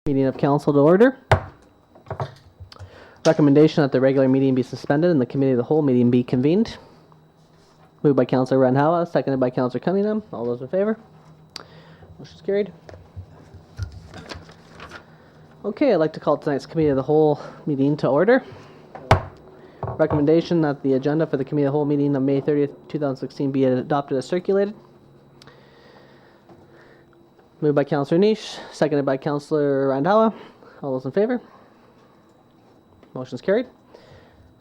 Meeting of council to order. Recommendation that the regular meeting be suspended and the committee of the whole meeting be convened. Moved by Councillor Randhawa, seconded by Councillor Cunningham. All those in favor? Motion's carried. Okay, I'd like to call tonight's committee of the whole meeting to order. Recommendation that the agenda for the committee of the whole meeting of May 30th, 2016 be adopted as circulated. Moved by Councillor Niche, seconded by Councillor Randhawa. All those in favor? Motion's carried.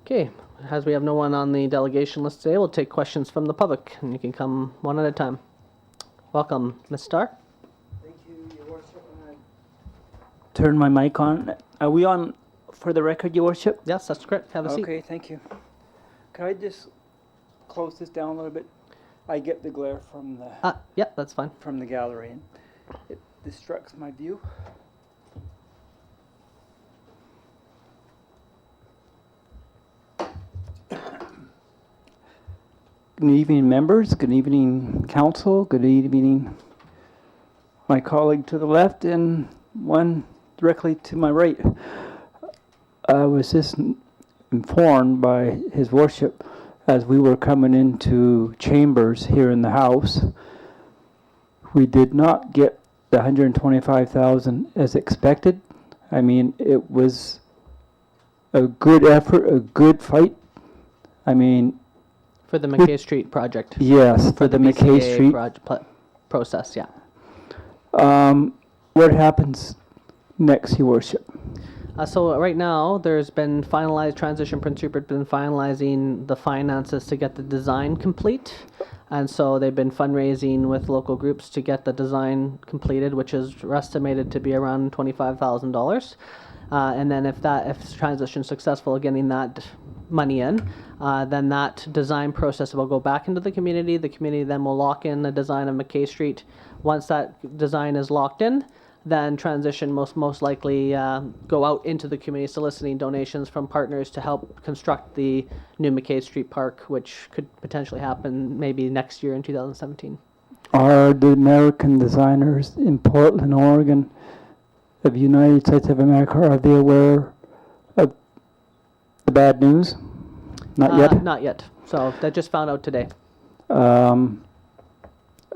Okay, as we have no one on the delegation list today, we'll take questions from the public, and you can come one at a time. Welcome, Ms. Starr. Thank you, Your Worship. Turn my mic on. Are we on for the record, Your Worship? Yes, that's correct. Have a seat. Okay, thank you. Can I just close this down a little bit? I get the glare from the Yeah, that's fine. from the gallery, and it distracts my view. Good evening, members. Good evening, council. Good evening, my colleague to the left and one directly to my right. I was just informed by His Worship as we were coming into chambers here in the House. We did not get the $125,000 as expected. I mean, it was a good effort, a good fight. I mean, For the McKay Street project. yes, for the McKay BCA Street. process, yeah. What happens next, Your Worship? So right now, there's been finalized, Transition Prince Rupert been finalizing the finances to get the design complete. And so they've been fundraising with local groups to get the design completed, which is estimated to be around $25,000. And then if transition's successful getting that money in, then that design process will go back into the community. The community then will lock in the design of McKay Street. Once that design is locked in, then transition most likely go out into the community soliciting donations from partners to help construct the new McKay Street Park, which could potentially happen maybe next year in 2017. Are the American designers in Portland, Oregon, of United States of America, are they aware of the bad news? Not yet? Not yet. So that just found out today.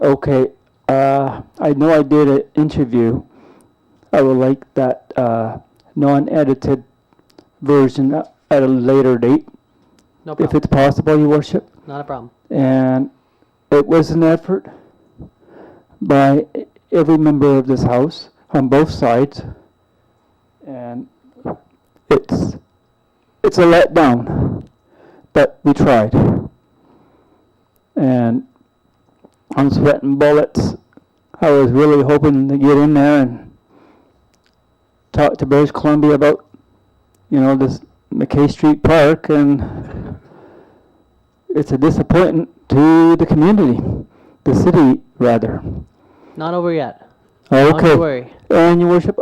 Okay. I know I did an interview. I would like that non-edited version at a later date, No if problem. it's possible, Your Worship. Not a problem. And it was an effort by every member of this House on both sides, and it's a letdown, but we tried. And I'm sweating bullets. I was really hoping to get in there and talk to British Columbia about, this McKay Street Park, and it's a disappointment to the community, the city rather. Not over yet. Don't Okay. worry. And Your Worship,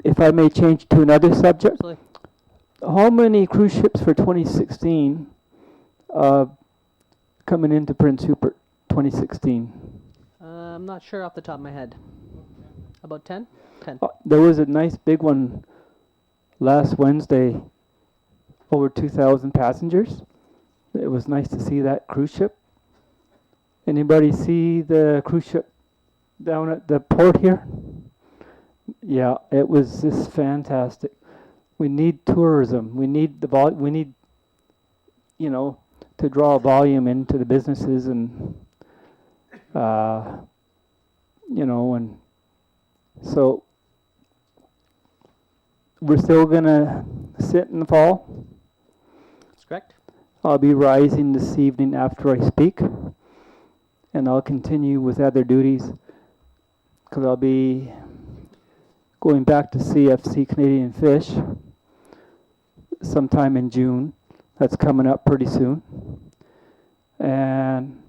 if I may change to another subject, Absolutely. how many cruise ships for 2016 coming into Prince Rupert 2016? I'm not sure off the top of my head. About 10? 10. There was a nice big one last Wednesday, over 2,000 passengers. It was nice to see that cruise ship. Anybody see the cruise ship down at the port here? Yeah, it was just fantastic. We need tourism. We need we need, to draw volume into the businesses and, and so we're still gonna sit in the fall. That's correct. I'll be rising this evening after I speak, and I'll continue with other duties because I'll be going back to CFC Canadian Fish sometime in June. That's coming up pretty soon. And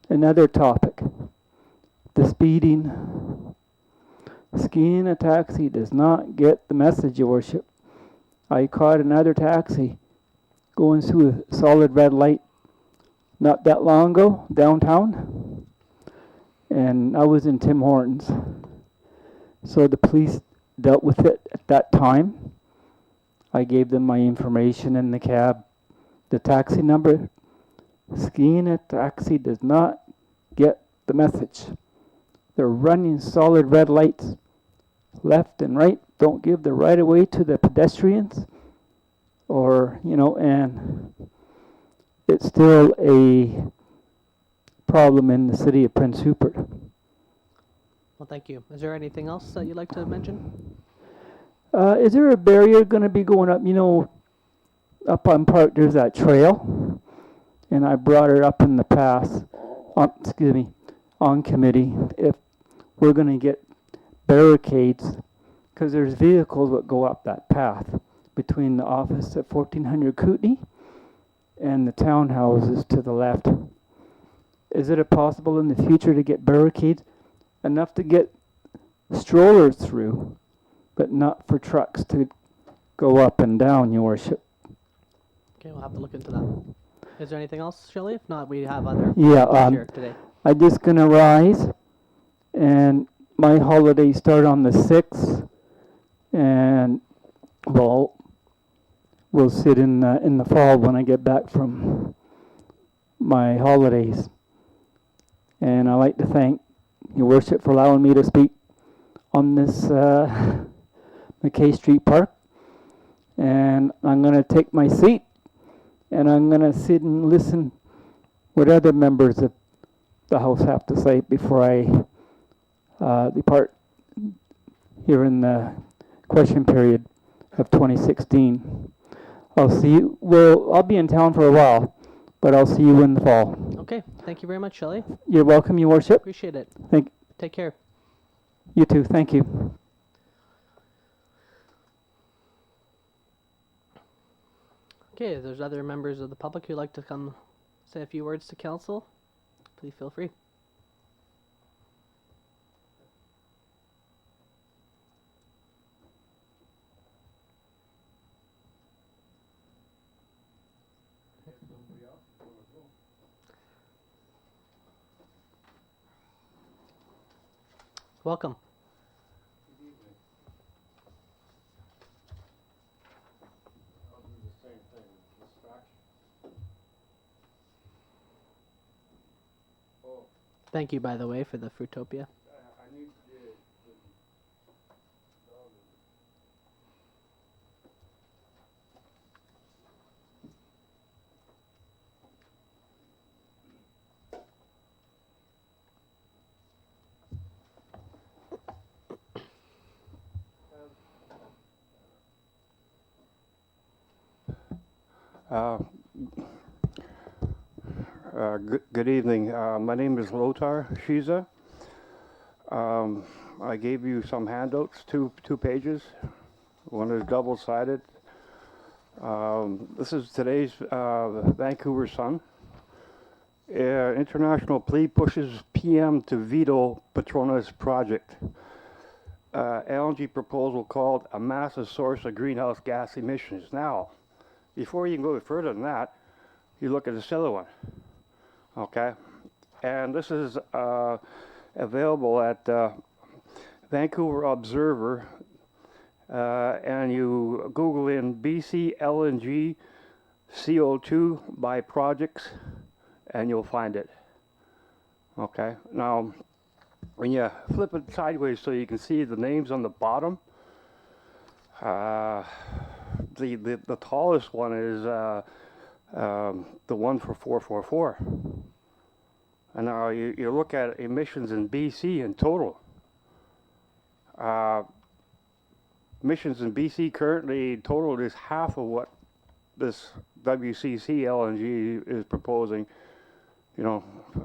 another topic, the speeding. Skiing in a taxi does not get the message, Your Worship. I caught another taxi going through a solid red light not that long ago downtown, and I was in Tim Hortons. So the police dealt with it at that time. I gave them my information in the cab, the taxi number. Skeena Taxi does not get the message. They're running solid red lights, left and right, don't give the right of way to the pedestrians, or, and it's still a problem in the city of Prince Rupert. Well, thank you. Is there anything else that you'd like to mention? Is there a barrier going to be going up? Up on Park, there's that trail, and I brought it up in the past, on committee, if we're going to get barricades, because there's vehicles that go up that path between the office at 1400 Kootenai and the townhouses to the left. Is it possible in the future to get barricades enough to get strollers through, but not for trucks to go up and down, Your Worship? Okay, we'll have to look into that. Is there anything else, Shelley? If not, we have other Yeah, here today. I'm just gonna rise, and my holidays start on the 6th, and we'll sit in the fall when I get back from my holidays. And I'd like to thank Your Worship for allowing me to speak on this McKay Street Park. And I'm going to take my seat, and I'm going to sit and listen what other members of the House have to say before I depart here in the question period of 2016. I'll see you. Well, I'll be in town for a while, but I'll see you in the fall. Okay, thank you very much, Shelley. You're welcome, Your Worship. Appreciate it. Take care. You too. Thank you. Okay, if there's other members of the public who'd like to come say a few words to council, please feel free. Welcome. I'll do the same thing, distraction. Oh, Thank you, by the way, for the Fruitopia. I need the Good evening. My name is Lothar Shiza. I gave you some handouts, two pages. One is double-sided. This is today's Vancouver Sun. International plea pushes PM to veto Petronas project. LNG proposal called a massive source of greenhouse gas emissions. Now, before you can go further than that, you look at this other one. Okay, and this is available at Vancouver Observer, and you Google in BC LNG CO2 by projects, and you'll find it. Okay, now when you flip it sideways so you can see the names on the bottom, the tallest one is the one for 444. And now you look at emissions in BC in total. Emissions in BC currently total is half of what this WCC LNG is proposing,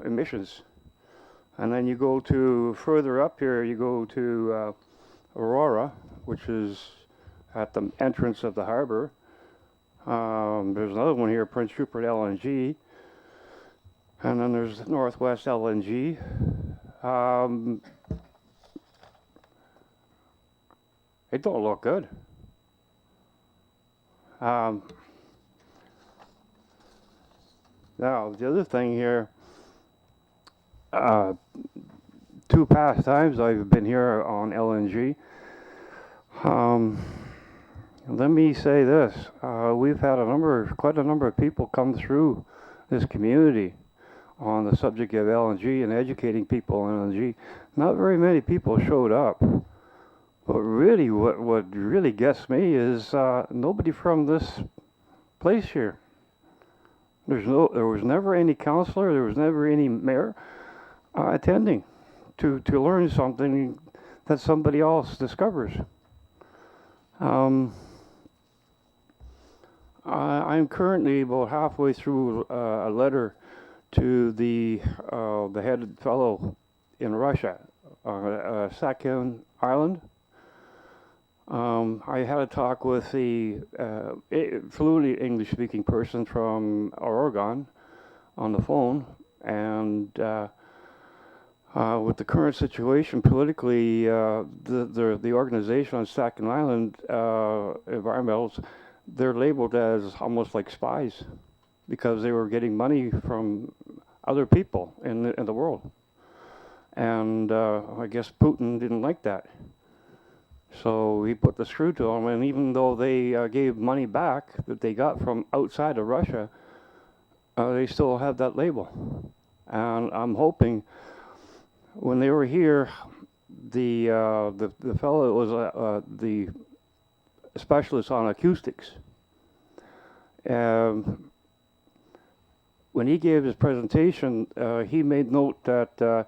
emissions. And then you go to further up here, you go to Aurora, which is at the entrance of the harbor. There's another one here, Prince Rupert LNG. And then there's Northwest LNG. It don't look good. Now, the other thing here, 2 past times I've been here on LNG. Um, Let me say this: we've had quite a number of people come through this community on the subject of LNG and educating people on LNG. Not very many people showed up, but really, what really gets me is nobody from this place here. There was never any counselor, there was never any mayor attending to learn something that somebody else discovers. I'm currently about halfway through a letter to the head fellow in Russia, Sakhalin Island. I had a talk with the fluently English-speaking person from Oregon on the phone, and with the current situation politically, the organization on Sakhalin Island, environmentals, they're labeled as almost like spies because they were getting money from other people in the world, and I guess Putin didn't like that. So he put the screw to them, and even though they gave money back that they got from outside of Russia, they still have that label. And I'm hoping when they were here, the fellow that was the specialist on acoustics, when he gave his presentation, he made note that the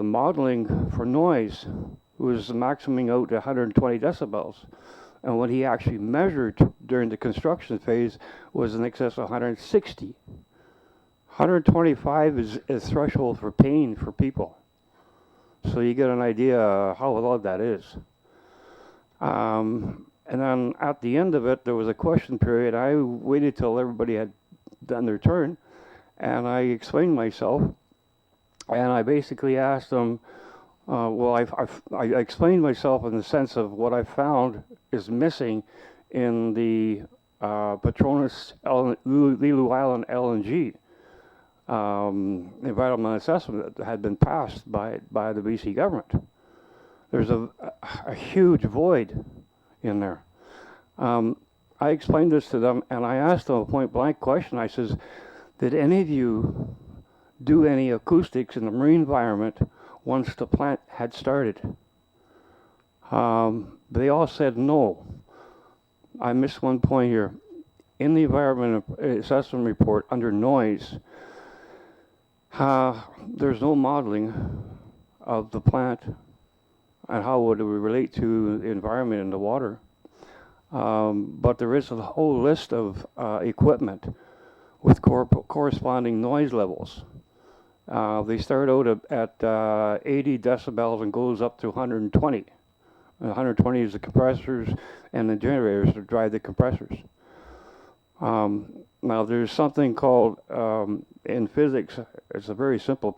modeling for noise was maximum out to 120 decibels. And what he actually measured during the construction phase was in excess of 160. 125 is threshold for pain for people. So you get an idea how loud that is. And then at the end of it, there was a question period. I waited till everybody had done their turn, and I explained myself. And I basically asked them, I explained myself in the sense of what I found is missing in the Petronas Lilu Island LNG environmental assessment that had been passed by the BC government. There's a huge void in there. I explained this to them, and I asked them a point blank question. I says, did any of you do any acoustics in the marine environment once the plant had started? They all said no. I missed one point here. In the environment assessment report under noise, there's no modeling of the plant and how would it relate to the environment and the water. But there is a whole list of equipment with corresponding noise levels. They start out at 80 decibels and goes up to 120. 120 is the compressors and the generators that drive the compressors. Now there's something called, in physics, it's a very simple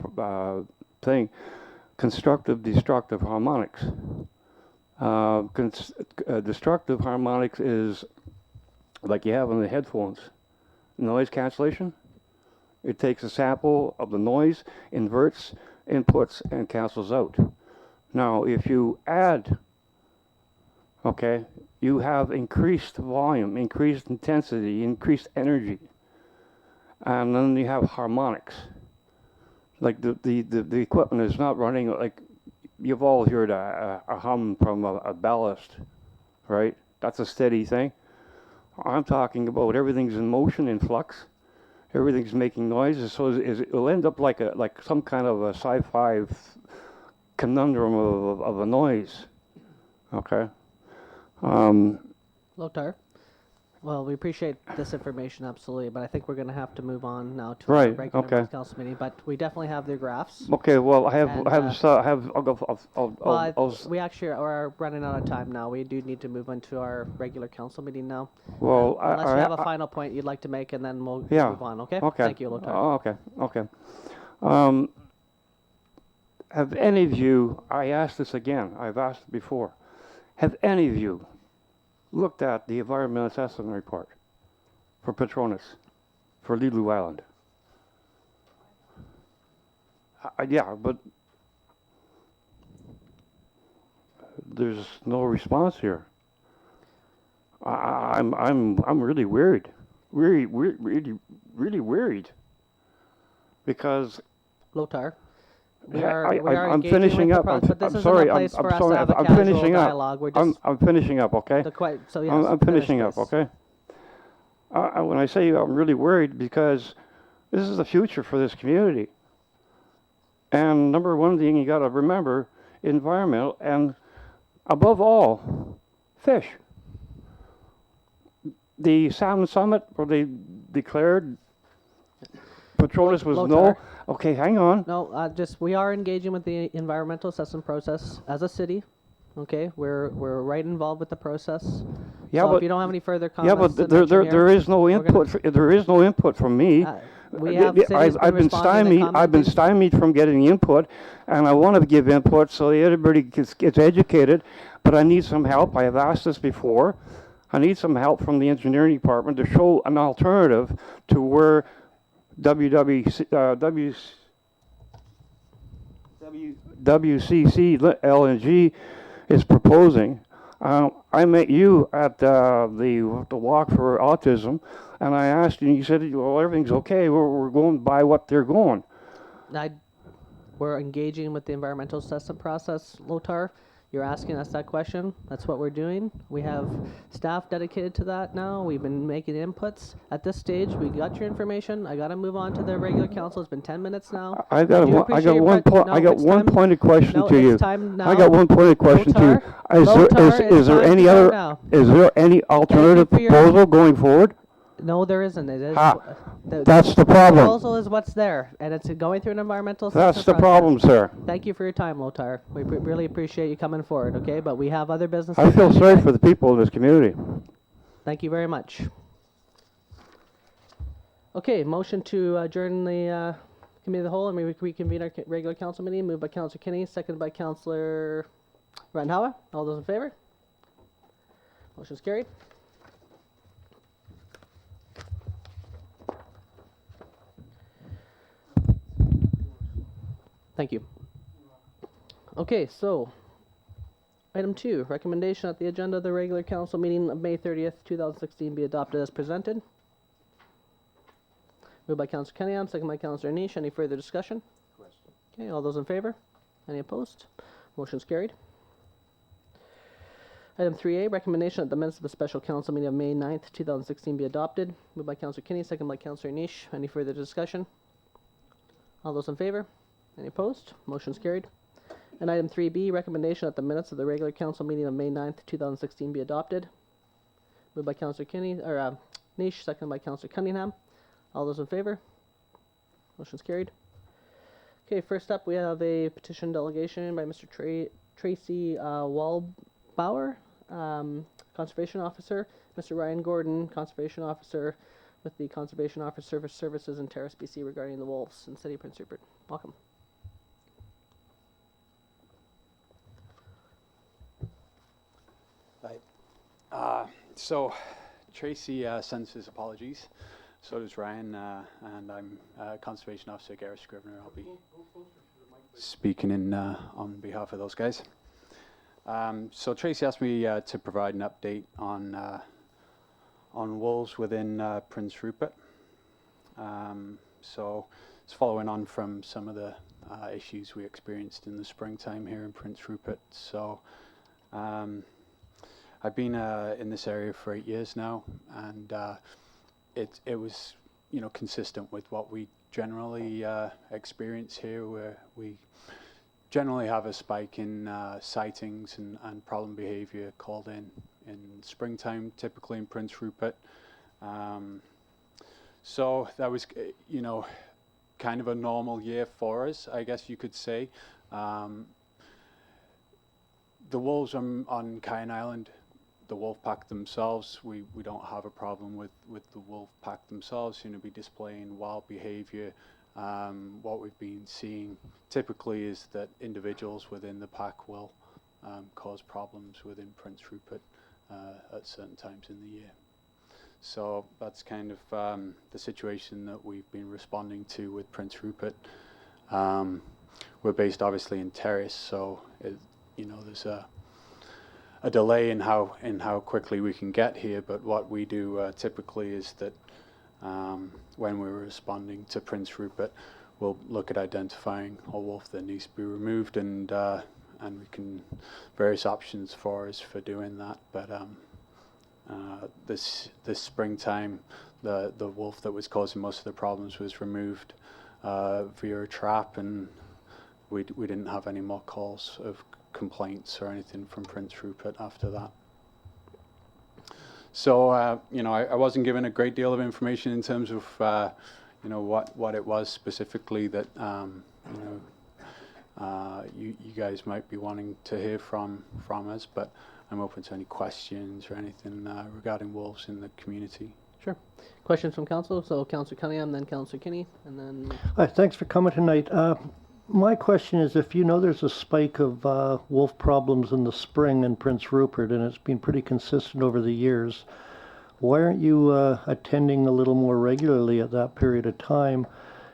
thing, constructive destructive harmonics. Destructive harmonics is like you have on the headphones, noise cancellation. It takes a sample of the noise, inverts, inputs, and cancels out. Now, if you add, okay, you have increased volume, increased intensity, increased energy, and then you have harmonics. Like the equipment is not running like, you've all heard a hum from a ballast, right? That's a steady thing. I'm talking about everything's in motion, in flux. Everything's making noises, so it'll end up like some kind of a sci-fi conundrum of a noise. Okay. Lotar. Well, we appreciate this information, absolutely, but I think we're going to have to move on now to our Right, regular okay. council meeting. But we definitely have the graphs. Okay. Well, And, we actually are running out of time now. We do need to move on to our regular council meeting now. well, Unless you have a final point you'd like to make, and then we'll yeah. move on. Okay. Okay. Thank you, Lotar. Oh, okay. Have any of you, I asked this again, I've asked it before, have any of you looked at the environmental assessment report for Petronas, for Lilu Island? Yeah, but there's no response here. I'm really worried, really worried, because Lothar, I'm finishing up. but this I'm isn't sorry. a place for us to sorry. have a I'm casual finishing up. dialogue. We're just I'm finishing up. Okay. so yes, I'm finish, finishing up. please. Okay. When I say I'm really worried, because this is the future for this community. And number one thing you got to remember, environmental, and above all, fish. The Salmon Summit, where they declared Patronus was no. Lothar. Okay, hang on. No, we are engaging with the environmental assessment process as a city. Okay, we're right involved with the process. Yeah, So but if you don't have any further yeah, comments, but to mention there here, is no we're input. There is no input from me. we have cities I've been responding stymied. and I've been commenting. stymied from getting input, and I want to give input so that everybody gets educated. But I need some help. I have asked this before. I need some help from the engineering department to show an alternative to where WCC LNG is proposing. I met you at the Walk for Autism, and I asked you, and you said, well, everything's okay. We're going by what they're going. We're engaging with the environmental assessment process, Lothar. You're asking us that question. That's what we're doing. We have staff dedicated to that now. We've been making inputs. At this stage, we got your information. I got to move on to the regular council. It's been 10 minutes now. I got one pointed question No, to you. it's time now. I got one pointed question to you. Lothar, Is there it's any time to go other? now. Is there any alternative for your- proposal going forward? No, there isn't. It is. That's the problem. Proposal is what's there, and it's going through an environmental assessment That's the process. problem, sir. Thank you for your time, Lothar. We really appreciate you coming forward, okay? But we have other business. I feel sorry for the people in this community. Thank you very much. Okay, motion to adjourn the committee of the whole and we reconvene our regular council meeting. Moved by Councillor Kinney, seconded by Councillor Randhawa. All those in favor? Motion's carried. Thank you. Okay, so item 2, recommendation that the agenda of the regular council meeting of May 30th, 2016 be adopted as presented. Moved by Councillor Kenyon, second by Councillor Niche. Any further discussion? Okay, all those in favor? Any opposed? Motion's carried. Item 3A, recommendation that the minutes of the special council meeting of May 9th, 2016 be adopted. Moved by Councillor Kinney, second by Councillor Niche. Any further discussion? All those in favor? Any opposed? Motion's carried. And item 3B, recommendation that the minutes of the regular council meeting of May 9th, 2016 be adopted. Moved by Councillor Kinney, or Niche, second by Councillor Cunningham. All those in favor? Motion's carried. Okay, first up we have a petition delegation by Mr. Tracy Waldbauer, Conservation Officer, Mr. Ryan Gordon, Conservation Officer with the Conservation Officer for Services in Terrace, BC regarding the wolves in City of Prince Rupert. Welcome. Right. So Tracy sends his apologies. So does Ryan, and I'm Conservation Officer Gareth Scrivener. I'll be speaking in on behalf of those guys. So Tracy asked me to provide an update on wolves within Prince Rupert. So it's following on from some of the issues we experienced in the springtime here in Prince Rupert. So I've been in this area for 8 years now, and it was, consistent with what we generally experience here, where we generally have a spike in sightings and problem behavior called in springtime, typically in Prince Rupert. So that was, kind of a normal year for us, I guess you could say. The wolves on Kyan Island, the wolf pack themselves, we don't have a problem with the wolf pack themselves. Seem to be displaying wild behavior. What we've been seeing typically is that individuals within the pack will cause problems within Prince Rupert at certain times in the year. So that's kind of the situation that we've been responding to with Prince Rupert. We're based obviously in Terrace, so there's a delay in how quickly we can get here. But what we do typically is that when we're responding to Prince Rupert, we'll look at identifying a wolf that needs to be removed, and we can various options for us for doing that. But this springtime, the wolf that was causing most of the problems was removed via a trap, and we didn't have any more calls of complaints or anything from Prince Rupert after that. So I wasn't given a great deal of information in terms of what it was specifically that you guys might be wanting to hear from us, but I'm open to any questions or anything regarding wolves in the community. Sure. Questions from council? So Councillor Cunningham, then Councillor Kinney, and then... Hi, thanks for coming tonight. My question is, if you know there's a spike of wolf problems in the spring in Prince Rupert, and it's been pretty consistent over the years, why aren't you attending a little more regularly at that period of time?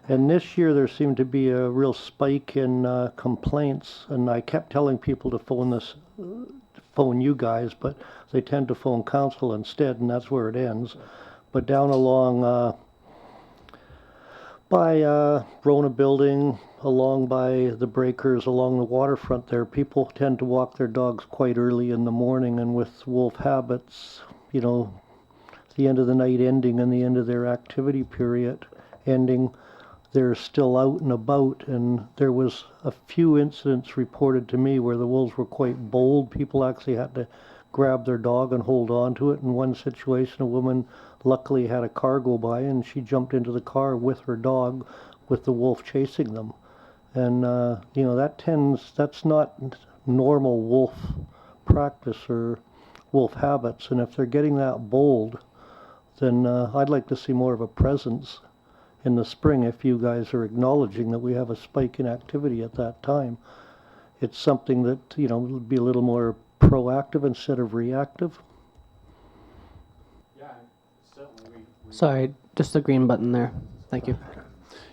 And this year there seemed to be a real spike in complaints, and I kept telling people to phone you guys, but they tend to phone council instead, and that's where it ends. But down along by Rona Building, along by the breakers, along the waterfront there, people tend to walk their dogs quite early in the morning, and with wolf habits, the end of the night ending and the end of their activity period ending, they're still out and about, and there was a few incidents reported to me where the wolves were quite bold. People actually had to grab their dog and hold on to it. In one situation, a woman luckily had a car go by, and she jumped into the car with her dog, with the wolf chasing them. And that's not normal wolf practice or wolf habits. And if they're getting that bold, then I'd like to see more of a presence in the spring if you guys are acknowledging that we have a spike in activity at that time. It's something that, would be a little more proactive instead of reactive. Yeah, certainly. Sorry, just the green button there. Thank you.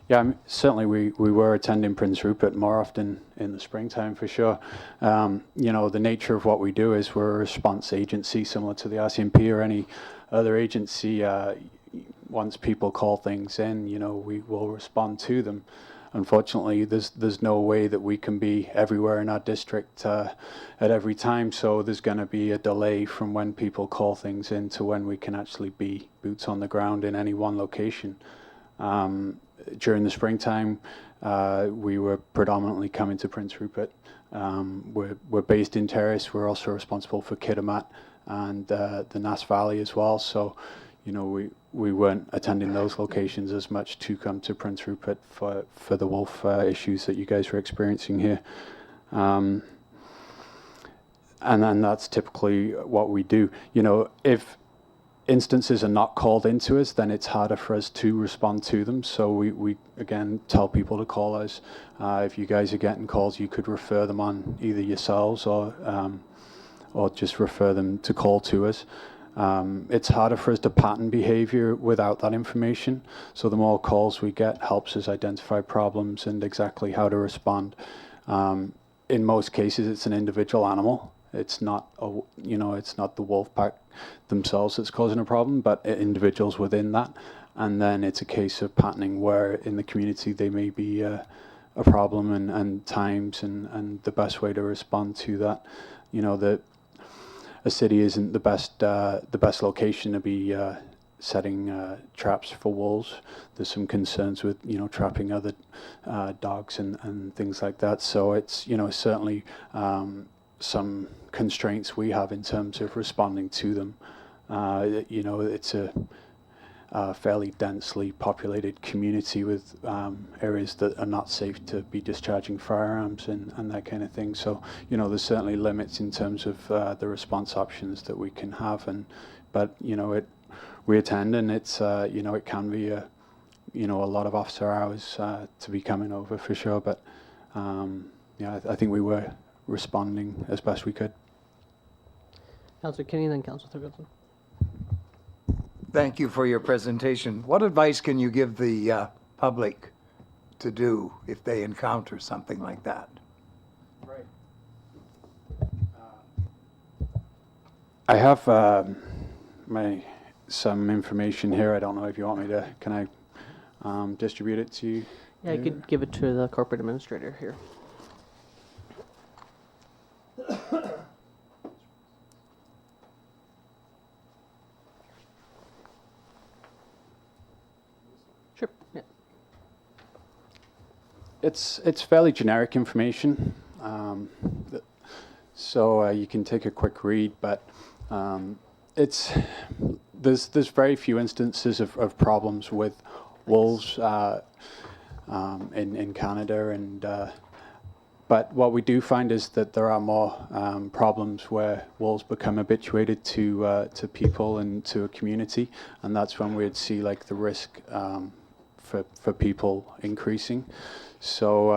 Yeah, certainly we were attending Prince Rupert more often in the springtime for sure. The nature of what we do is we're a response agency similar to the RCMP or any other agency. Once people call things in, we will respond to them. Unfortunately, there's no way that we can be everywhere in our district at every time, so there's going to be a delay from when people call things in to when we can actually be boots on the ground in any one location. During the springtime, we were predominantly coming to Prince Rupert. We're based in Terrace. We're also responsible for Kitimat and the Nass Valley as well, so we weren't attending those locations as much to come to Prince Rupert for the wolf issues that you guys were experiencing here. And then that's typically what we do. If instances are not called into us, then it's harder for us to respond to them. So we again tell people to call us. If you guys are getting calls, you could refer them on either yourselves or just refer them to call to us. It's harder for us to pattern behavior without that information. So the more calls we get helps us identify problems and exactly how to respond. In most cases, it's an individual animal. It's not it's not the wolf pack themselves that's causing a problem, but individuals within that. And then it's a case of patterning where in the community they may be a problem and times and the best way to respond to that. That a city isn't the best location to be setting traps for wolves. There's some concerns with trapping other dogs and things like that. So it's certainly some constraints we have in terms of responding to them. It's a fairly densely populated community with areas that are not safe to be discharging firearms and that kind of thing. So, there's certainly limits in terms of the response options that we can have. But we attend, and it's, it can be a lot of officer hours to be coming over for sure. But, I think we were responding as best we could. Councillor Kinney, then Councillor Thurgoodson. Thank you for your presentation. What advice can you give the public to do if they encounter something like that? Right. I have some information here. I don't know if you want me to. Can I distribute it to you? Yeah, I could give it to the corporate administrator here. Sure. Yeah. It's fairly generic information, so you can take a quick read. But it's there's very few instances of problems with wolves in Canada, and but what we do find is that there are more problems where wolves become habituated to people and to a community, and that's when we'd see like the risk for people increasing. So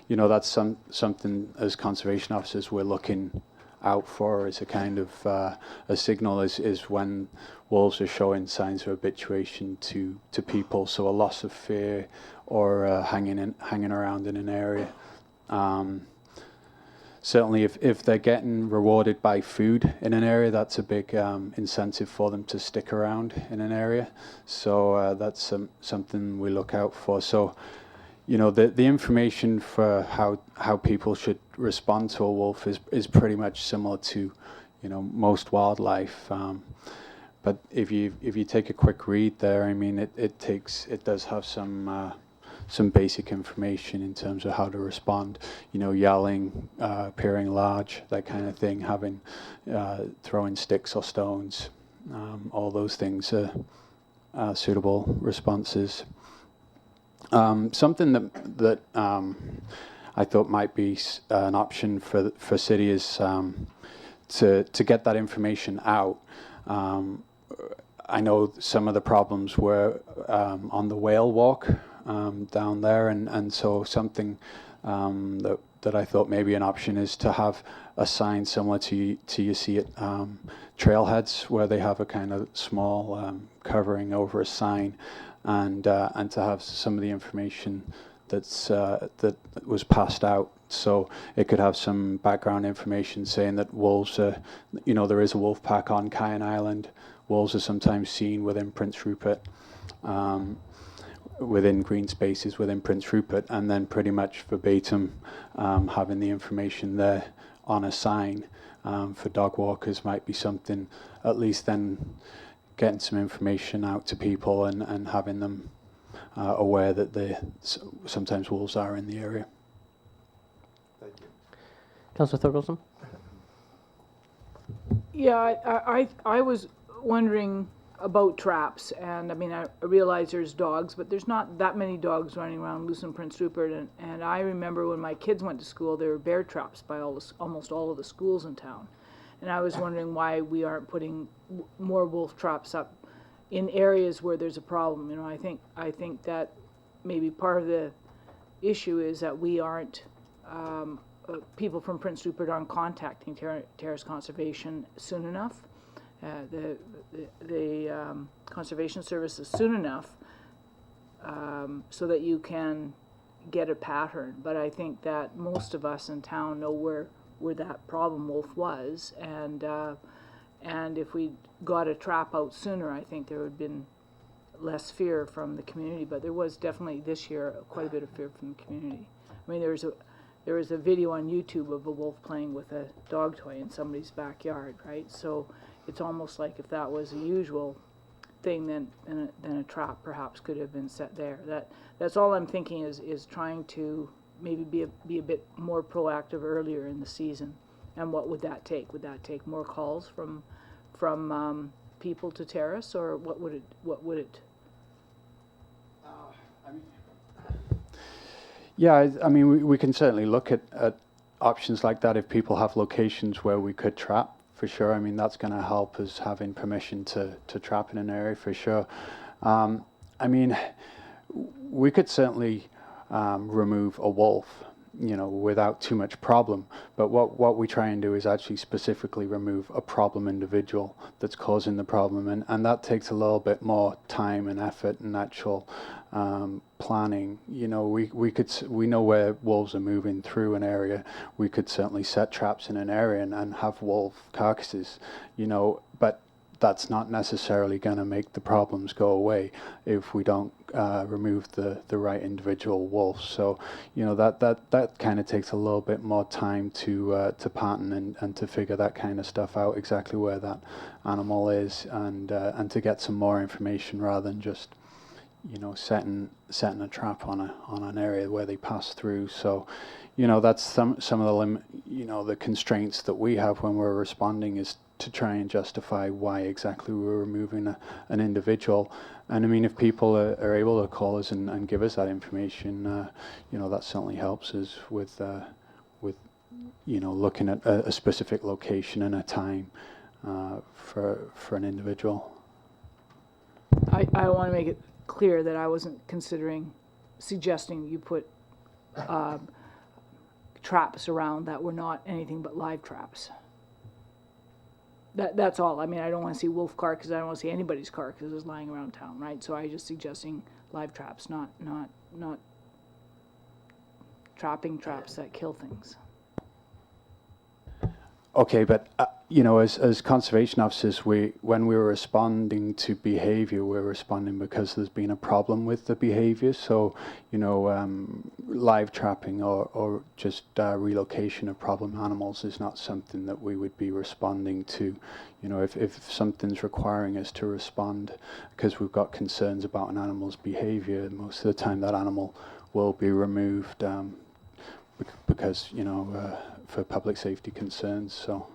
you know, that's something as conservation officers we're looking out for as a kind of a signal is when wolves are showing signs of habituation to people, so a loss of fear or hanging around in an area. Certainly if they're getting rewarded by food in an area, that's a big incentive for them to stick around in an area. So that's something we look out for. So, you know, the information for how people should respond to a wolf is pretty much similar to, you know, most wildlife. But if you take a quick read there, I mean, it does have some basic information in terms of how to respond. You know, yelling, appearing large, that kind of thing, throwing sticks or stones, all those things are suitable responses. Something that I thought might be an option for city is to get that information out. I know some of the problems were on the whale walk down there, and so something that I thought maybe an option is to have a sign similar to you see at trailheads, where they have a kind of small covering over a sign, and to have some of the information that was passed out. So it could have some background information saying that wolves are, you know, there is a wolf pack on Kyan Island. Wolves are sometimes seen within Prince Rupert, within green spaces within Prince Rupert, and then pretty much verbatim having the information there on a sign for dog walkers might be something, at least then getting some information out to people and having them aware that sometimes wolves are in the area. Councillor Thorgelson? Yeah, I was wondering about traps, and I mean, I realize there's dogs, but there's not that many dogs running around loose in Prince Rupert, and I remember when my kids went to school, there were bear traps by almost all of the schools in town, and I was wondering why we aren't putting more wolf traps up in areas where there's a problem. You know, I think that maybe part of the issue is that we aren't people from Prince Rupert aren't contacting Terrace Conservation soon enough. The Conservation Services soon enough so that you can get a pattern. But I think that most of us in town know where that problem wolf was, and if we got a trap out sooner, I think there would have been less fear from the community. But there was definitely this year quite a bit of fear from the community. I mean, there was a video on YouTube of a wolf playing with a dog toy in somebody's backyard, right? So it's almost like if that was a usual thing, then a trap perhaps could have been set there. That's all I'm thinking is trying to maybe be a bit more proactive earlier in the season. And what would that take? Would that take more calls from people to Terrace, or what would it? Yeah, I mean, we can certainly look at options like that if people have locations where we could trap, for sure. I mean, that's going to help us having permission to trap in an area, for sure. I mean, we could certainly remove a wolf without too much problem. But what we try and do is actually specifically remove a problem individual that's causing the problem, and that takes a little bit more time and effort and actual planning. We know where wolves are moving through an area. We could certainly set traps in an area and have wolf carcasses, but that's not necessarily going to make the problems go away if we don't remove the right individual wolves. So, that kind of takes a little bit more time to pattern and to figure that kind of stuff out, exactly where that animal is, and to get some more information rather than just setting a trap on an area where they pass through. So, that's some of the constraints that we have when we're responding, is to try and justify why exactly we're removing an individual. And I mean, if people are able to call us and give us that information, that certainly helps us with looking at a specific location and a time for an individual. I want to make it clear that I wasn't suggesting you put traps around that were not anything but live traps. That's all. I mean, I don't want to see wolf carcasses. I don't want to see anybody's carcasses lying around town, right? So I was just suggesting live traps, not trapping traps that kill things. Okay, but as conservation officers, when we're responding to behavior, we're responding because there's been a problem with the behavior. So, live trapping or just relocation of problem animals is not something that we would be responding to. If something's requiring us to respond because we've got concerns about an animal's behavior, most of the time that animal will be removed because, for public safety concerns. So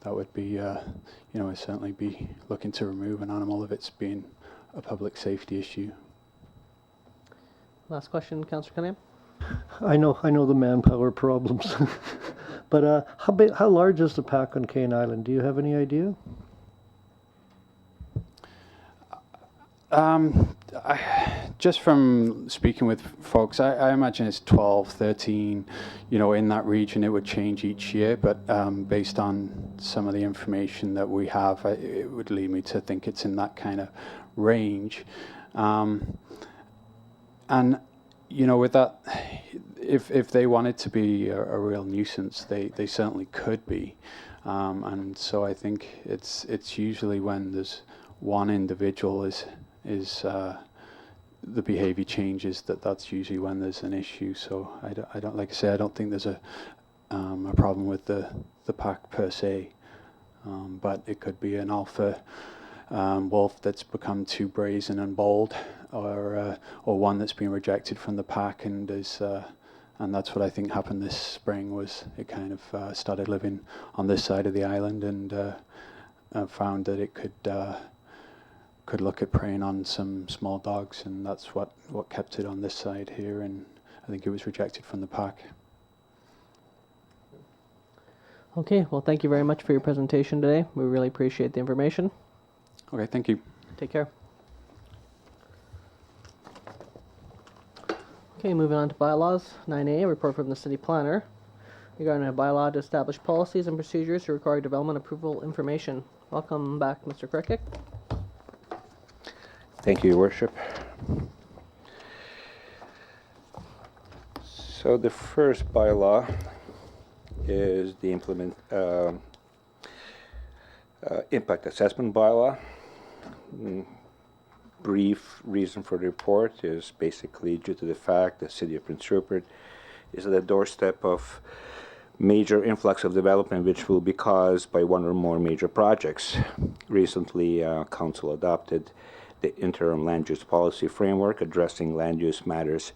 that would be, I'd certainly be looking to remove an animal if it's been a public safety issue. Last question, Councillor Cunningham. I know the manpower problems, but how large is the pack on Cane Island? Do you have any idea? Just from speaking with folks, I imagine it's 12, 13, in that region. It would change each year, but based on some of the information that we have, it would lead me to think it's in that kind of range. And, with that, if they wanted to be a real nuisance, they certainly could be. And so I think it's usually when there's one individual is the behavior changes, that's usually when there's an issue. So I don't like I say, I don't think there's a problem with the pack per se, but it could be an alpha wolf that's become too brazen and bold, or one that's been rejected from the pack and is and that's what I think happened this spring. Was it kind of started living on this side of the island and found that it could look at preying on some small dogs, and that's what kept it on this side here, and I think it was rejected from the pack. Okay, well, thank you very much for your presentation today. We really appreciate the information. Okay, thank you. Take care. Okay, moving on to bylaws. 9A, report from the city planner regarding a bylaw to establish policies and procedures to require development approval information. Welcome back, Mr. Krikik. Thank you, Your Worship. So the first bylaw is the impact assessment bylaw. Brief reason for the report is basically due to the fact that the City of Prince Rupert is at the doorstep of major influx of development which will be caused by one or more major projects. Recently, Council adopted the interim land use policy framework addressing land use matters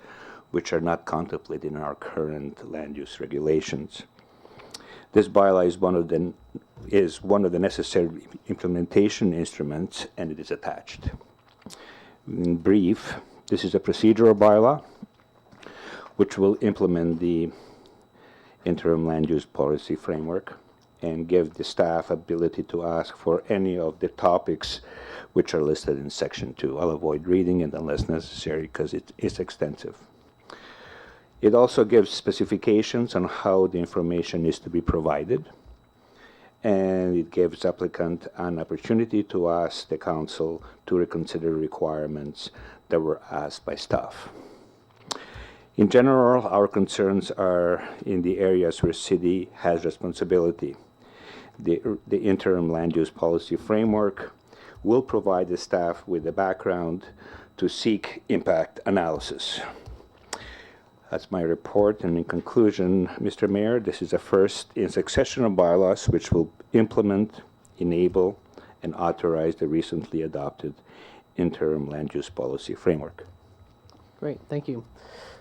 which are not contemplated in our current land use regulations. This bylaw is one of the necessary implementation instruments, and it is attached. In brief, this is a procedural bylaw which will implement the interim land use policy framework and give the staff ability to ask for any of the topics which are listed in Section 2. I'll avoid reading it unless necessary because it is extensive. It also gives specifications on how the information is to be provided, and it gives applicant an opportunity to ask the council to reconsider requirements that were asked by staff. In general, our concerns are in the areas where city has responsibility. The interim land use policy framework will provide the staff with the background to seek impact analysis. That's my report, and in conclusion, Mr. Mayor, this is a first in succession of bylaws which will implement, enable, and authorize the recently adopted interim land use policy framework. Great, thank you.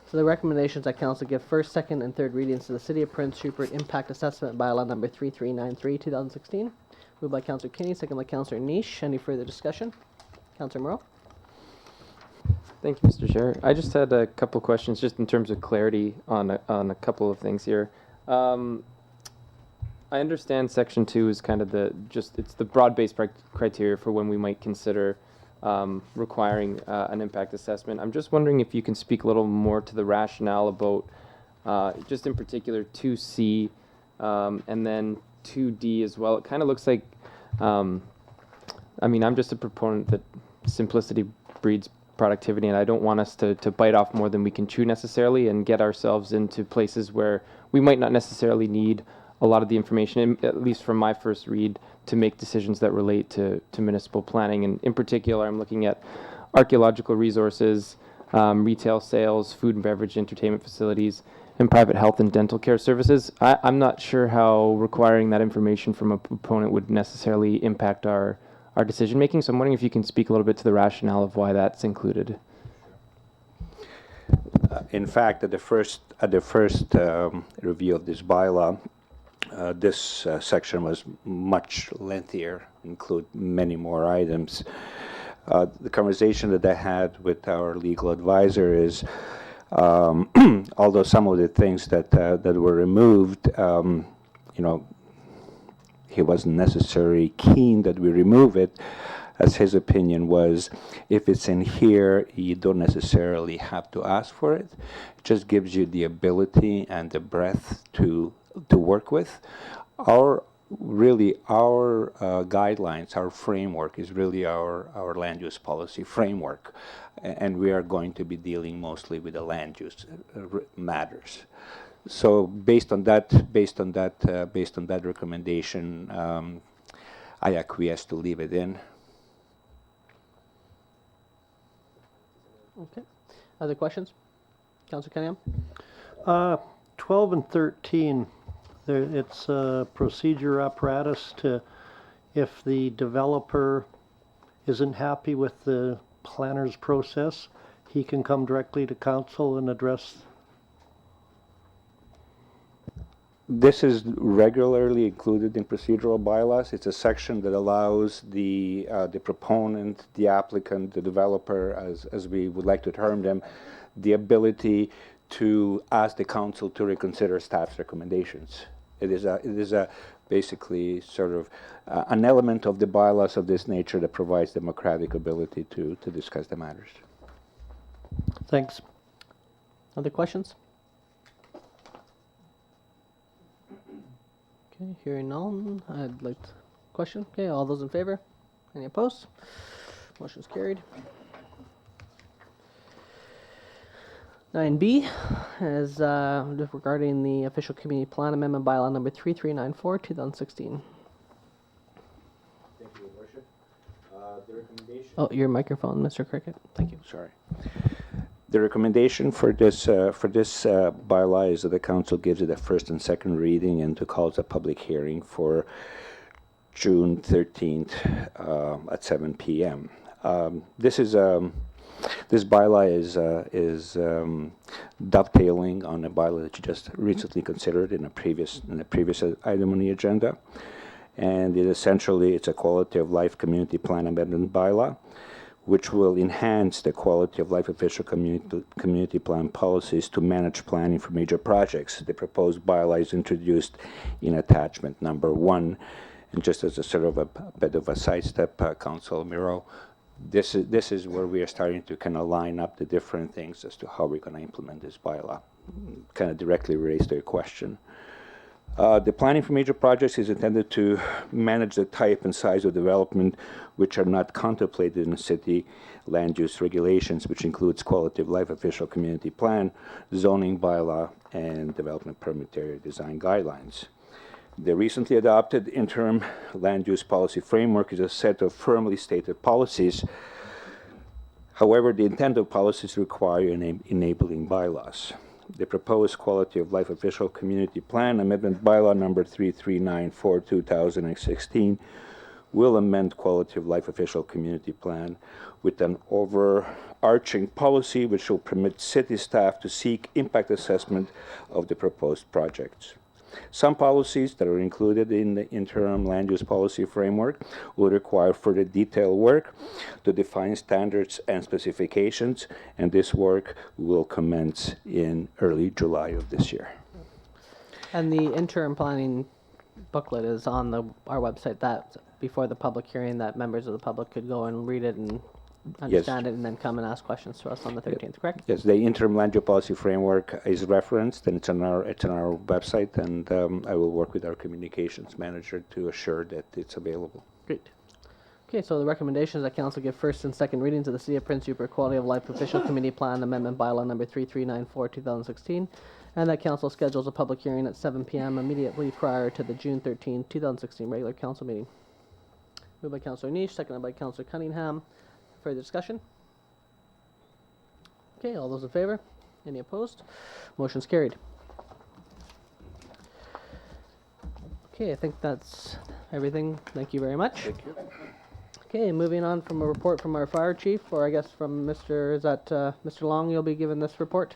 So the recommendations that council give first, second, and third readings to the City of Prince Rupert Impact Assessment Bylaw number 3393, 2016. Moved by Councillor Kinney, second by Councillor Niche. Any further discussion? Councillor Moreau? Thank you, Mr. Chair. I just had a couple questions just in terms of clarity on a couple of things here. I understand Section 2 is kind of it's the broad-based criteria for when we might consider requiring an impact assessment. I'm just wondering if you can speak a little more to the rationale about just in particular 2C and then 2D as well. It kind of looks like, I mean, I'm just a proponent that simplicity breeds productivity, and I don't want us to bite off more than we can chew necessarily and get ourselves into places where we might not necessarily need a lot of the information, at least from my first read, to make decisions that relate to municipal planning. And in particular, I'm looking at archaeological resources, retail sales, food and beverage, entertainment facilities, and private health and dental care services. I'm not sure how requiring that information from a proponent would necessarily impact our decision making. So I'm wondering if you can speak a little bit to the rationale of why that's included. In fact, at the first review of this bylaw, this section was much lengthier, include many more items. The conversation that I had with our legal advisor is, although some of the things that were removed, he wasn't necessarily keen that we remove it, as his opinion was, if it's in here, you don't necessarily have to ask for it. It just gives you the ability and the breadth to work with. Our guidelines, our framework is really our land use policy framework, and we are going to be dealing mostly with the land use matters. So based on that recommendation, I acquiesce to leave it in. Okay. Other questions? Councillor Cunningham? 12 and 13, it's a procedure apparatus to, if the developer isn't happy with the planner's process, he can come directly to council and address. This is regularly included in procedural bylaws. It's a section that allows the proponent, the applicant, the developer, as we would like to term them, the ability to ask the council to reconsider staff's recommendations. It is a basically sort of an element of the bylaws of this nature that provides democratic ability to discuss the matters. Thanks. Other questions? Okay, hearing none, I'd like to question. Okay, all those in favor? Any opposed? Motion's carried. 9B is regarding the official community plan amendment bylaw number 3394, 2016. Thank you, Your Worship. The recommendation. Oh, your microphone, Mr. Cricket. Thank you. Sorry. The recommendation for this bylaw is that the council gives it a first and second reading and to call it a public hearing for June 13th at 7 p.m. This bylaw is dovetailing on a bylaw that you just recently considered in a previous item on the agenda, and it's a quality of life community plan amendment bylaw, which will enhance the quality of life official community plan policies to manage planning for major projects. The proposed bylaw is introduced in attachment number 1, and just as a sort of a bit of a sidestep, Council Miro, this is where we are starting to kind of line up the different things as to how we're going to implement this bylaw. kind of directly relates to your question. The planning for major projects is intended to manage the type and size of development which are not contemplated in city land use regulations, which includes quality of life official community plan, zoning bylaw, and development permit area design guidelines. The recently adopted interim land use policy framework is a set of firmly stated policies. However, the intent of policies require enabling bylaws. The proposed quality of life official community plan amendment bylaw number 3394 2016 will amend quality of life official community plan with an overarching policy which will permit city staff to seek impact assessment of the proposed projects. Some policies that are included in the interim land use policy framework will require further detailed work to define standards and specifications, and this work will commence in early July of this year. And the interim planning booklet is on our website, that before the public hearing, that members of the public could go and read it and understand it and then come and ask questions to us on the 13th, correct? Yes, the interim land use policy framework is referenced, and it's on our website, and I will work with our communications manager to assure that it's available. Great. Okay, so the recommendations that council give first and second readings of the City of Prince Rupert Quality of Life Official Committee Plan Amendment Bylaw number 3394 2016, and that council schedules a public hearing at 7 p.m. immediately prior to the June 13, 2016 regular council meeting. Moved by Councillor Niche, seconded by Councillor Cunningham. Further discussion? Okay, all those in favor? Any opposed? Motion's carried. Okay, I think that's everything. Thank you very much. Thank you. Okay, moving on from a report from our fire chief, or I guess from Mr. Long, you'll be giving this report?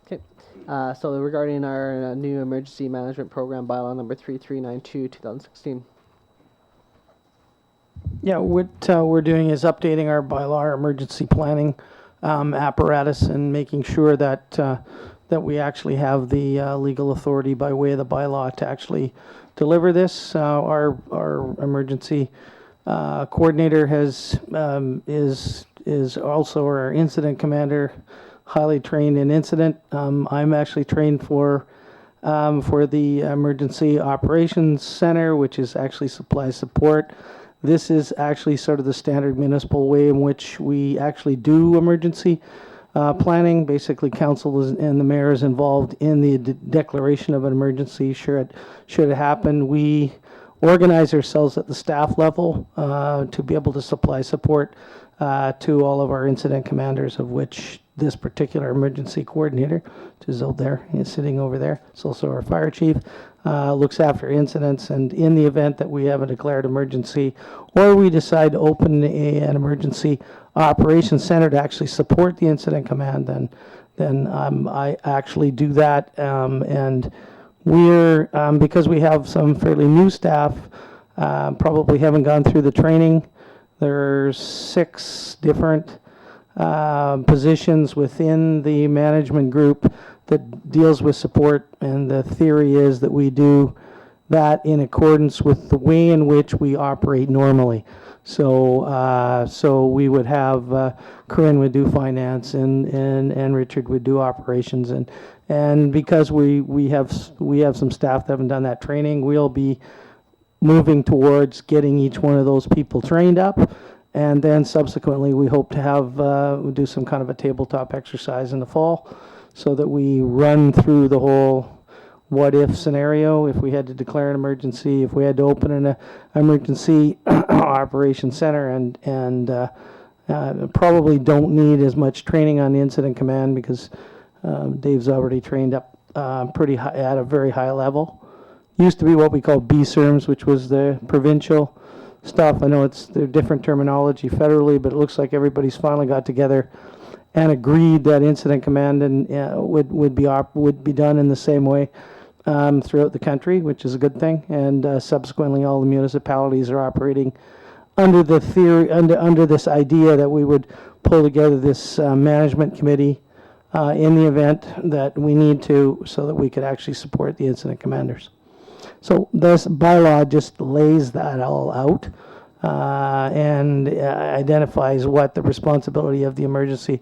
Okay, so regarding our new emergency management program bylaw number 3392 2016. Yeah, what we're doing is updating our bylaw, our emergency planning apparatus, and making sure that that we actually have the legal authority by way of the bylaw to actually deliver this. Our emergency coordinator is also our incident commander, highly trained in incident. I'm actually trained for the Emergency Operations Center, which is actually supply support. This is actually sort of the standard municipal way in which we actually do emergency planning. Basically, council and the mayor is involved in the declaration of an emergency. Should it happen, we organize ourselves at the staff level to be able to supply support to all of our incident commanders, of which this particular emergency coordinator, which is out there, is sitting over there. It's also our fire chief, looks after incidents, and in the event that we have a declared emergency or we decide to open an emergency operations center to actually support the incident command, then I actually do that, and we're, because we have some fairly new staff, probably haven't gone through the training. There's 6 different positions within the management group that deals with support, and the theory is that we do that in accordance with the way in which we operate normally. So we would have Corinne would do finance, and Richard would do operations, and because we have some staff that haven't done that training, we'll be moving towards getting each one of those people trained up. And then subsequently, we hope to have do some kind of a tabletop exercise in the fall, so that we run through the whole what-if scenario. If we had to declare an emergency, if we had to open an emergency operations center, and probably don't need as much training on the incident command because Dave's already trained up pretty high, at a very high level. Used to be what we call BSERMs, which was the provincial stuff. I know they're different terminology federally, but it looks like everybody's finally got together and agreed that incident command and would be done in the same way throughout the country, which is a good thing. And subsequently, all the municipalities are operating under the theory, under this idea that we would pull together this management committee in the event that we need to, so that we could actually support the incident commanders. So this bylaw just lays that all out and identifies what the responsibility of the emergency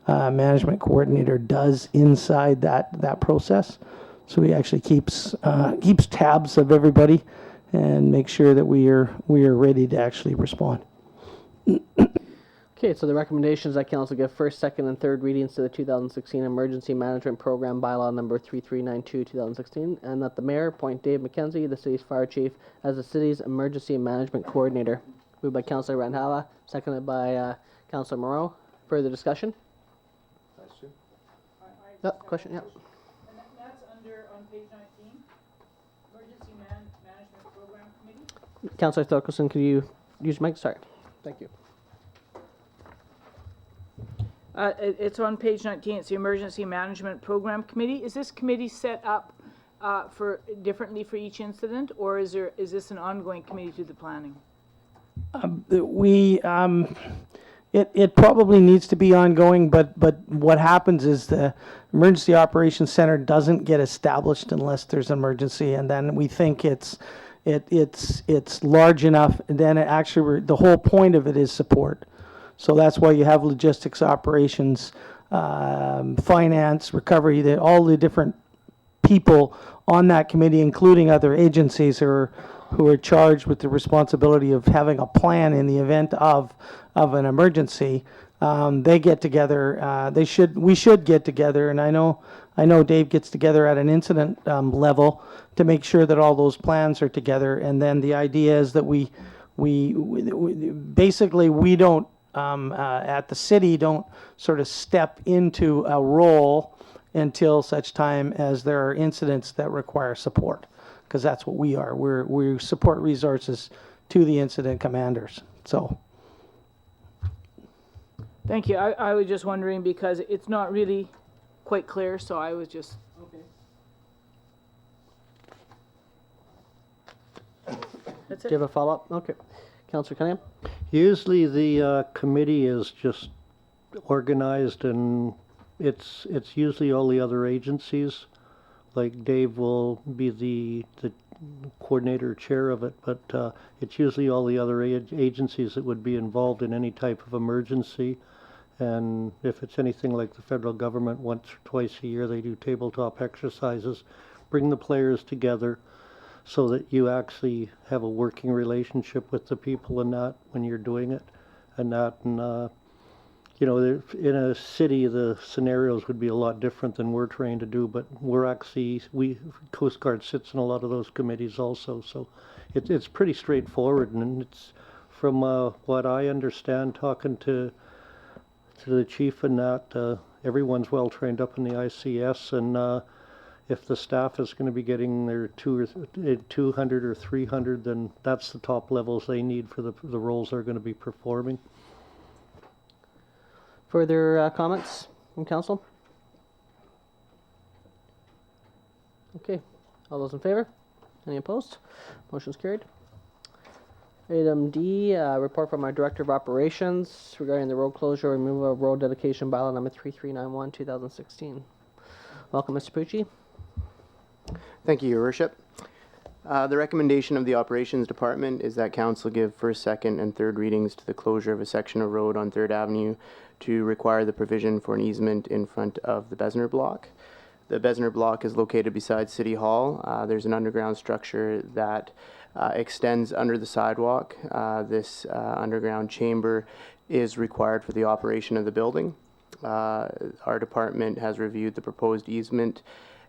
management coordinator does inside that process. So he actually keeps tabs of everybody and makes sure that we are ready to actually respond. Okay, so the recommendations that council give first, second, and third readings to the 2016 Emergency Management Program Bylaw number 3392/2016, and that the mayor appoint Dave McKenzie, the city's fire chief, as the city's emergency management coordinator. Moved by Councilor Randhawa, seconded by Councilor Moreau. Further discussion? Question, yeah. And that's on page 19, Emergency Management Program Committee. Councilor Thorkelson, could you use your mic? Sorry. Thank you. It's on page 19. It's the Emergency Management Program Committee. Is this committee set up differently for each incident, or is this an ongoing committee to the planning? It probably needs to be ongoing, but what happens is the Emergency Operations Center doesn't get established unless there's an emergency, and then we think it's large enough, and then it actually the whole point of it is support. So that's why you have logistics, operations, finance, recovery, all the different people on that committee, including other agencies who are charged with the responsibility of having a plan in the event of an emergency. They get together. We should get together, and I know Dave gets together at an incident level to make sure that all those plans are together. And then the idea is that we basically don't at the city don't sort of step into a role until such time as there are incidents that require support, because that's what we are. We support resources to the incident commanders. So. Thank you. I was just wondering because it's not really quite clear, so I was just. Okay. That's Do it. you have a follow-up? Okay. Councilor Cunningham? Usually the committee is just organized, and it's usually all the other agencies. Like Dave will be the coordinator chair of it, but it's usually all the other agencies that would be involved in any type of emergency. And if it's anything like the federal government, once or twice a year they do tabletop exercises, bring the players together so that you actually have a working relationship with the people and that when you're doing it. And you know, in a city the scenarios would be a lot different than we're trained to do, but Coast Guard sits in a lot of those committees also, so it's pretty straightforward. And it's from what I understand, talking to the chief and that, everyone's well trained up in the ICS, and if the staff is going to be getting their 200 or 300, then that's the top levels they need for the roles they're going to be performing. Further comments from council? Okay. All those in favor? Any opposed? Motion's carried. Item D, report from our Director of Operations regarding the road closure removal of road dedication bylaw number 3391/2016. Welcome, Mr. Pucci. Thank you, Your Worship. The recommendation of the Operations Department is that Council give first, second, and third readings to the closure of a section of road on 3rd Avenue to require the provision for an easement in front of the Besner Block. The Besner Block is located beside City Hall. There's an underground structure that extends under the sidewalk. This underground chamber is required for the operation of the building. Our department has reviewed the proposed easement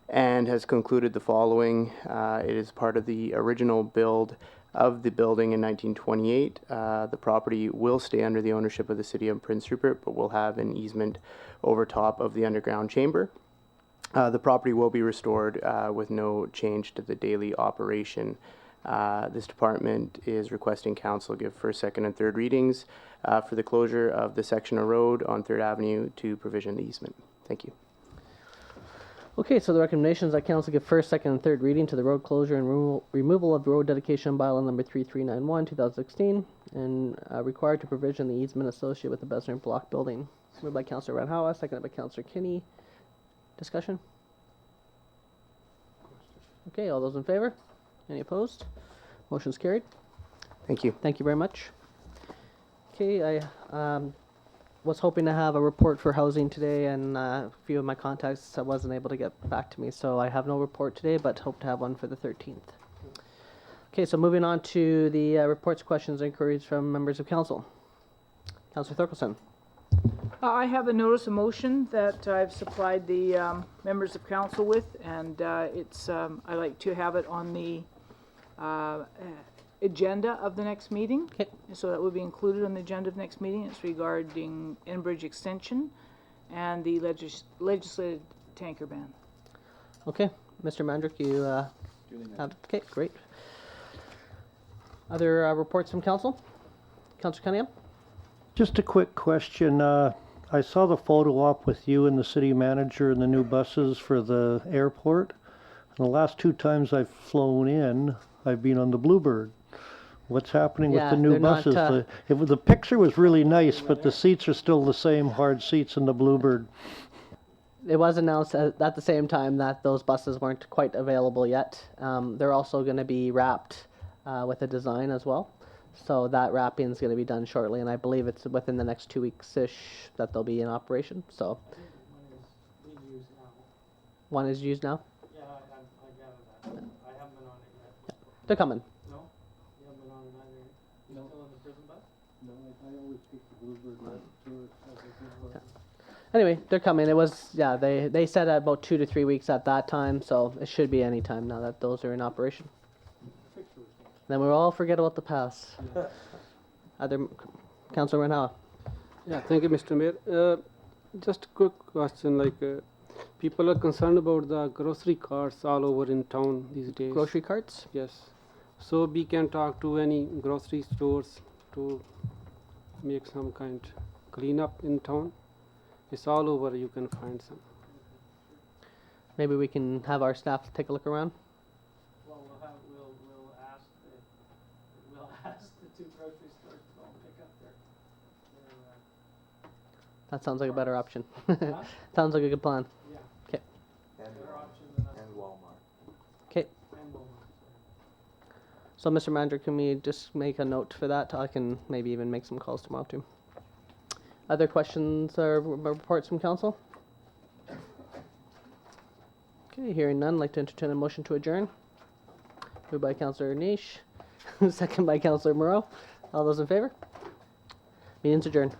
and has concluded the following. It is part of the original build of the building in 1928. The property will stay under the ownership of the City of Prince Rupert, but will have an easement over top of the underground chamber. The property will be restored with no change to the daily operation. This department is requesting Council give first, second, and third readings for the closure of the section of road on 3rd Avenue to provision the easement. Thank you. Okay, so the recommendations that council give first, second, and third reading to the road closure and removal of road dedication bylaw number 3391/2016 and required to provision the easement associated with the Besner Block building. Moved by Councilor Randhawa, seconded by Councilor Kinney. Discussion? Okay, all those in favor? Any opposed? Motion's carried. Thank you. Thank you very much. Okay, was hoping to have a report for housing today, and a few of my contacts wasn't able to get back to me, so I have no report today, but hope to have one for the 13th. Okay, so moving on to the reports, questions, inquiries from members of council. Councillor Thorkelson. I have a notice of motion that I've supplied the members of council with, and it's I like to have it on the agenda of the next meeting. Okay. So that will be included on the agenda of the next meeting. It's regarding Enbridge extension and the legislated tanker ban. Okay, Mr. Mandrick, you have, okay, great. Other reports from council? Councillor Cunningham? Just a quick question. I saw the photo op with you and the city manager and the new buses for the airport. And the last 2 times I've flown in, I've been on the Bluebird. What's happening with Yeah, the new they're not, buses? The picture was really nice, but the seats are still the same hard seats in the Bluebird. It was announced at the same time that those buses weren't quite available yet. They're also going to be wrapped with a design as well. So that wrapping is going to be done shortly, and I believe it's within the next 2 weeks-ish that they'll be in operation. So one is used now? Yeah, I gather that. I haven't been on it yet. They're coming. No? You haven't been on it either? You still in the prison bus? No, I always take the Bluebird tour. Anyway, they're coming. It was, yeah, they said about 2 to 3 weeks at that time, so it should be any time now that those are in operation. Then we'll all forget about the past. Other, Councillor Renau. Yeah, thank you, Mr. Mayor. Just a quick question, people are concerned about the grocery carts all over in town these days. Grocery carts? Yes. So we can talk to any grocery stores to make some kind cleanup in town. It's all over, you can find some. Maybe we can have our staff take a look around. Well, we'll ask the 2 grocery stores to go and pick up their That sounds like a better option. Sounds like a good plan. yeah. Okay. Their option than us. And Walmart. Okay. And Walmart. So, Mr. Mandrick, can we just make a note for that? I can maybe even make some calls tomorrow too. Other questions or reports from council? Okay, hearing none, I'd like to entertain a motion to adjourn. Moved by Councillor Niche, second by Councillor Moreau. All those in favor? Meeting's adjourned.